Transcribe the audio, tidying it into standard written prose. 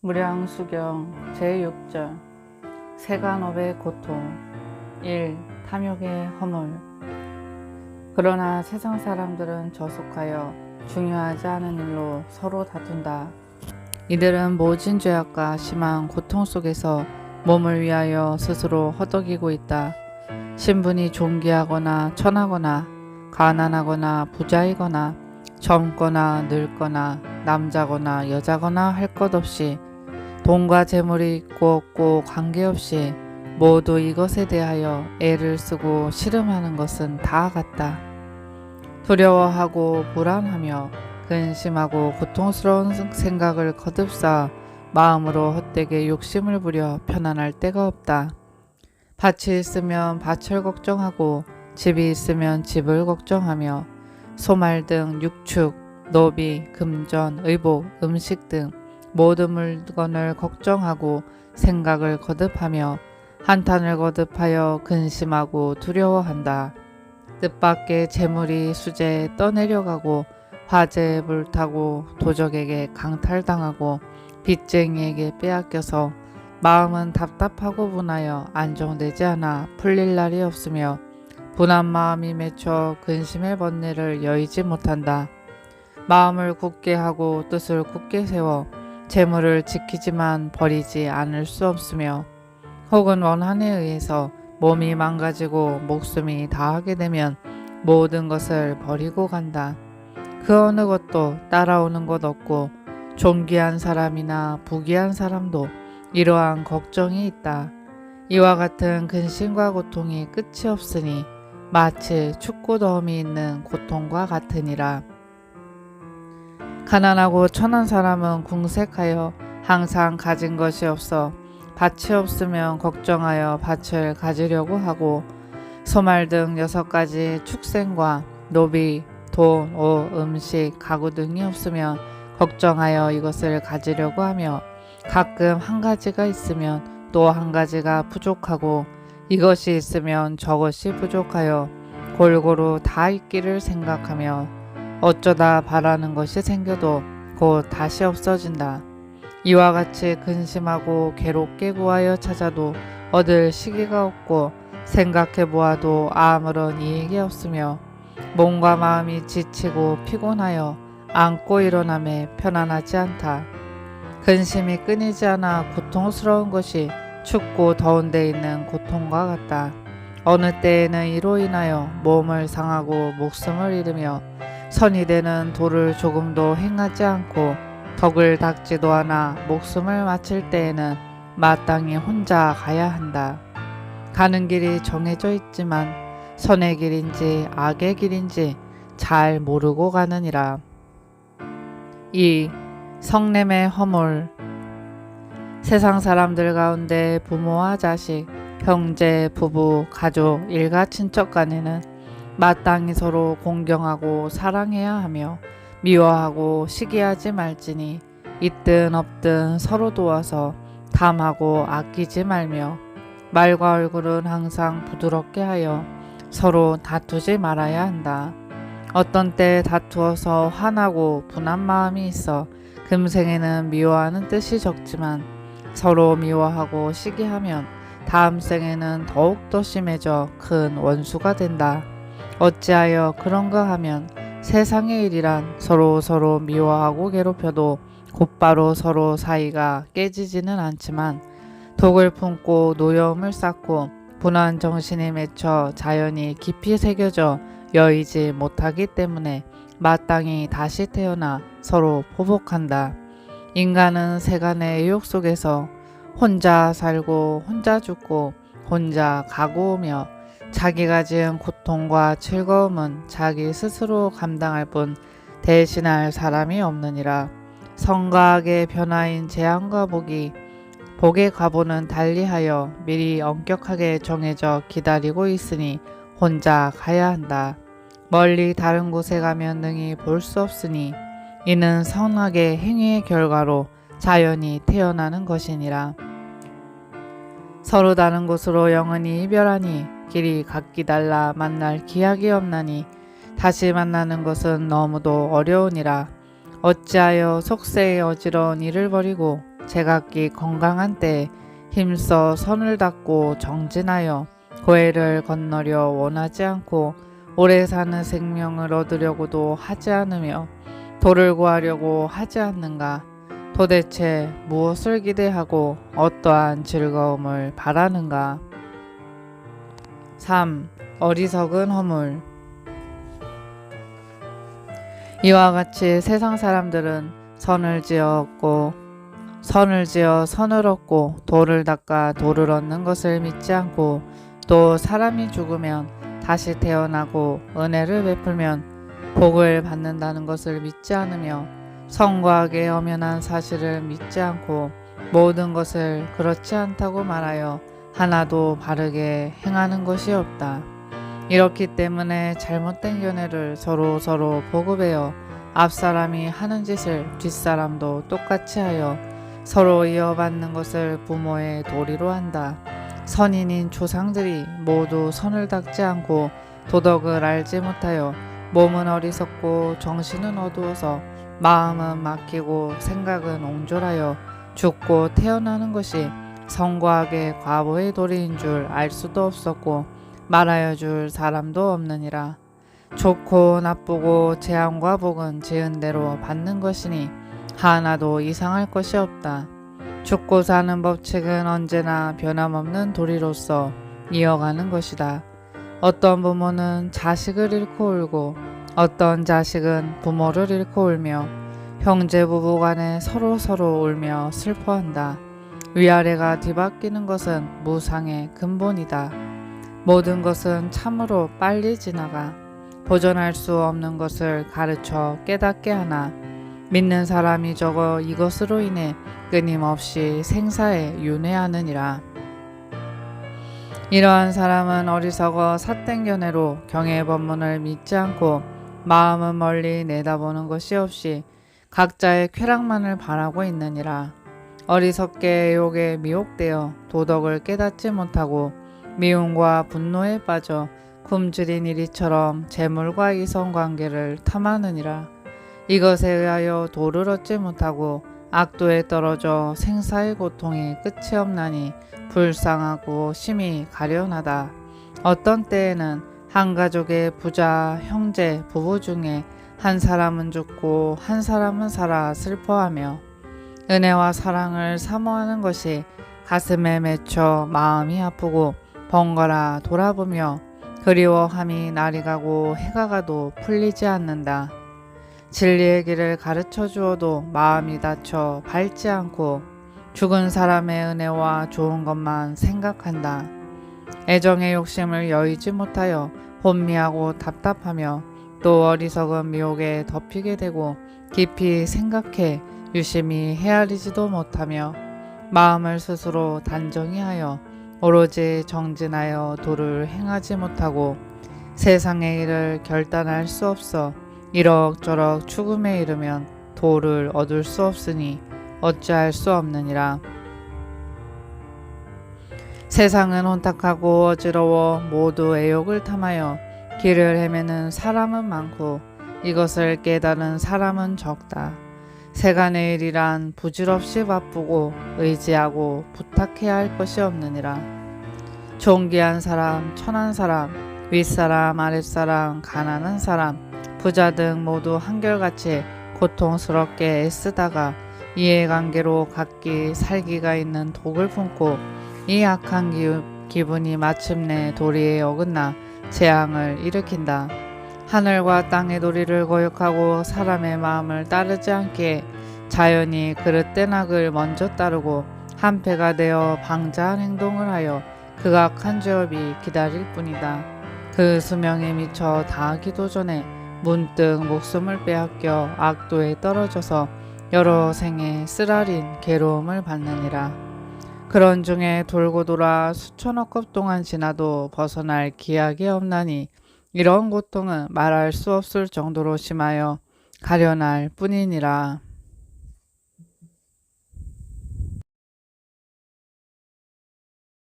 무량수경 제6절 세간업의 고통 1. 탐욕의 허물. 그러나 세상 사람들은 저속하여 중요하지 않은 일로 서로 다툰다. 이들은 모진 죄악과 심한 고통 속에서 몸을 위하여 스스로 허덕이고 있다. 신분이 존귀하거나 천하거나 가난하거나 부자이거나 젊거나 늙거나 남자거나 여자거나 할 것 없이 돈과 재물이 있고 없고 관계없이 모두 이것에 대하여 애를 쓰고 씨름하는 것은 다 같다. 두려워하고 불안하며 근심하고 고통스러운 생각을 거듭 쌓아 마음으로 헛되게 욕심을 부려 편안할 데가 없다. 밭이 있으면 밭을 걱정하고 집이 있으면 집을 걱정하며 소말 등 육축, 노비, 금전, 의복, 음식 등 모든 물건을 걱정하고 생각을 거듭하며 한탄을 거듭하여 근심하고 두려워한다. 뜻밖의 재물이 수재에 떠내려가고 화재에 불타고 도적에게 강탈당하고 빚쟁이에게 빼앗겨서 마음은 답답하고 분하여 안정되지 않아 풀릴 날이 없으며 분한 마음이 맺혀 근심의 번뇌를 여의지 못한다. 마음을 굳게 하고 뜻을 굳게 세워 재물을 지키지만 버리지 않을 수 없으며 혹은 원한에 의해서 몸이 망가지고 목숨이 다하게 되면 모든 것을 버리고 간다. 그 어느 것도 따라오는 것 없고 존귀한 사람이나 부귀한 사람도 이러한 걱정이 있다. 이와 같은 근심과 고통이 끝이 없으니 마치 춥고 더움이 있는 고통과 같으니라. 가난하고 천한 사람은 궁색하여 항상 가진 것이 없어 밭이 없으면 걱정하여 밭을 가지려고 하고 소말 등 6가지 축생과 노비, 돈, 옷, 음식, 가구 등이 없으면 걱정하여 이것을 가지려고 하며 가끔 한 가지가 있으면 또 한 가지가 부족하고 이것이 있으면 저것이 부족하여 골고루 다 있기를 생각하며 어쩌다 바라는 것이 생겨도 곧 다시 없어진다. 이와 같이 근심하고 괴롭게 구하여 찾아도 얻을 시기가 없고 생각해 보아도 아무런 이익이 없으며 몸과 마음이 지치고 피곤하여 앉고 일어남에 편안하지 않다. 근심이 끊이지 않아 고통스러운 것이 춥고 더운 데 있는 고통과 같다. 어느 때에는 이로 인하여 몸을 상하고 목숨을 잃으며 선이 되는 도를 조금도 행하지 않고 덕을 닦지도 않아 목숨을 마칠 때에는 마땅히 혼자 가야 한다. 가는 길이 정해져 있지만 선의 길인지 악의 길인지 잘 모르고 가느니라. 2. 성냄의 허물. 세상 사람들 가운데 부모와 자식, 형제, 부부, 가족, 일가 친척 간에는 마땅히 서로 공경하고 사랑해야 하며 미워하고 시기하지 말지니 있든 없든 서로 도와서 담하고 아끼지 말며 말과 얼굴은 항상 부드럽게 하여 서로 다투지 말아야 한다. 어떤 때 다투어서 화나고 분한 마음이 있어 금생에는 미워하는 뜻이 적지만 서로 미워하고 시기하면 다음 생에는 더욱더 심해져 큰 원수가 된다. 어찌하여 그런가 하면 세상의 일이란 서로 미워하고 괴롭혀도 곧바로 서로 사이가 깨지지는 않지만 독을 품고 노여움을 쌓고 분한 정신에 맺혀 자연이 깊이 새겨져 여의지 못하기 때문에 마땅히 다시 태어나 서로 보복한다. 인간은 세간의 애욕 속에서 혼자 살고 혼자 죽고 혼자 가고 오며 자기가 지은 고통과 즐거움은 자기 스스로 감당할 뿐 대신할 사람이 없느니라. 성과 악의 변화인 재앙과 복의 과보는 달리하여 미리 엄격하게 정해져 기다리고 있으니 혼자 가야 한다. 멀리 다른 곳에 가면 능히 볼 수 없으니 이는 선악의 행위의 결과로 자연히 태어나는 것이니라. 서로 다른 곳으로 영원히 이별하니 길이 각기 달라 만날 기약이 없나니 다시 만나는 것은 너무도 어려우니라. 어찌하여 속세의 어지러운 일을 버리고 제각기 건강한 때에 힘써 선을 닦고 정진하여 고해를 건너려 원하지 않고 오래 사는 생명을 얻으려고도 하지 않으며 도를 구하려고 하지 않는가? 도대체 무엇을 기대하고 어떠한 즐거움을 바라는가? 3. 어리석은 허물. 이와 같이 세상 사람들은 선을 지어 선을 얻고 도를 닦아 도를 얻는 것을 믿지 않고 또 사람이 죽으면 다시 태어나고 은혜를 베풀면 복을 받는다는 것을 믿지 않으며 성과하게 엄연한 사실을 믿지 않고 모든 것을 그렇지 않다고 말하여 하나도 바르게 행하는 것이 없다. 이렇기 때문에 잘못된 견해를 서로 보급하여 앞사람이 하는 짓을 뒷사람도 똑같이 하여 서로 이어받는 것을 부모의 도리로 한다. 선인인 조상들이 모두 선을 닦지 않고 도덕을 알지 못하여 몸은 어리석고 정신은 어두워서 마음은 막히고 생각은 옹졸하여 죽고 태어나는 것이 성과하게 과보의 도리인 줄 알 수도 없었고 말하여 줄 사람도 없느니라. 좋고 나쁘고 재앙과 복은 지은 대로 받는 것이니 하나도 이상할 것이 없다. 죽고 사는 법칙은 언제나 변함없는 도리로서 이어가는 것이다. 어떤 부모는 자식을 잃고 울고 어떤 자식은 부모를 잃고 울며 형제 부부 간에 서로 울며 슬퍼한다. 위아래가 뒤바뀌는 것은 무상의 근본이다. 모든 것은 참으로 빨리 지나가 보존할 수 없는 것을 가르쳐 깨닫게 하나 믿는 사람이 적어 이것으로 인해 끊임없이 생사에 윤회하느니라. 이러한 사람은 어리석어 삿된 견해로 경의 법문을 믿지 않고 마음은 멀리 내다보는 것이 없이 각자의 쾌락만을 바라고 있느니라. 어리석게 애욕에 미혹되어 도덕을 깨닫지 못하고 미움과 분노에 빠져 굶주린 이리처럼 재물과 이성관계를 탐하느니라. 이것에 의하여 도를 얻지 못하고 악도에 떨어져 생사의 고통이 끝이 없나니 불쌍하고 심히 가련하다. 어떤 때에는 한 가족의 부자, 형제, 부부 중에 한 사람은 죽고 한 사람은 살아 슬퍼하며 은혜와 사랑을 사모하는 것이 가슴에 맺혀 마음이 아프고 번갈아 돌아보며 그리워함이 날이 가고 해가 가도 풀리지 않는다. 진리의 길을 가르쳐 주어도 마음이 닫혀 밟지 않고 죽은 사람의 은혜와 좋은 것만 생각한다. 애정의 욕심을 여의지 못하여 혼미하고 답답하며 또 어리석은 미혹에 덮이게 되고 깊이 생각해 유심히 헤아리지도 못하며 마음을 스스로 단정히 하여 오로지 정진하여 도를 행하지 못하고 세상의 일을 결단할 수 없어 이럭저럭 죽음에 이르면 도를 얻을 수 없으니 어찌할 수 없느니라. 세상은 혼탁하고 어지러워 모두 애욕을 탐하여 길을 헤매는 사람은 많고 이것을 깨달은 사람은 적다. 세간의 일이란 부질없이 바쁘고 의지하고 부탁해야 할 것이 없느니라. 존귀한 사람, 천한 사람, 윗사람, 아랫사람, 가난한 사람, 부자 등 모두 한결같이 고통스럽게 애쓰다가 이해관계로 각기 살기가 있는 독을 품고 이 악한 기분이 마침내 도리에 어긋나 재앙을 일으킨다. 하늘과 땅의 도리를 거역하고 사람의 마음을 따르지 않기에 자연이 그릇된 악을 먼저 따르고 한패가 되어 방자한 행동을 하여 극악한 죄업이 기다릴 뿐이다. 그 수명에 미쳐 다하기도 전에 문득 목숨을 빼앗겨 악도에 떨어져서 여러 생에 쓰라린 괴로움을 받느니라. 그런 중에 돌고 돌아 수천억 급 동안 지나도 벗어날 기약이 없나니 이런 고통은 말할 수 없을 정도로 심하여 가련할 뿐이니라.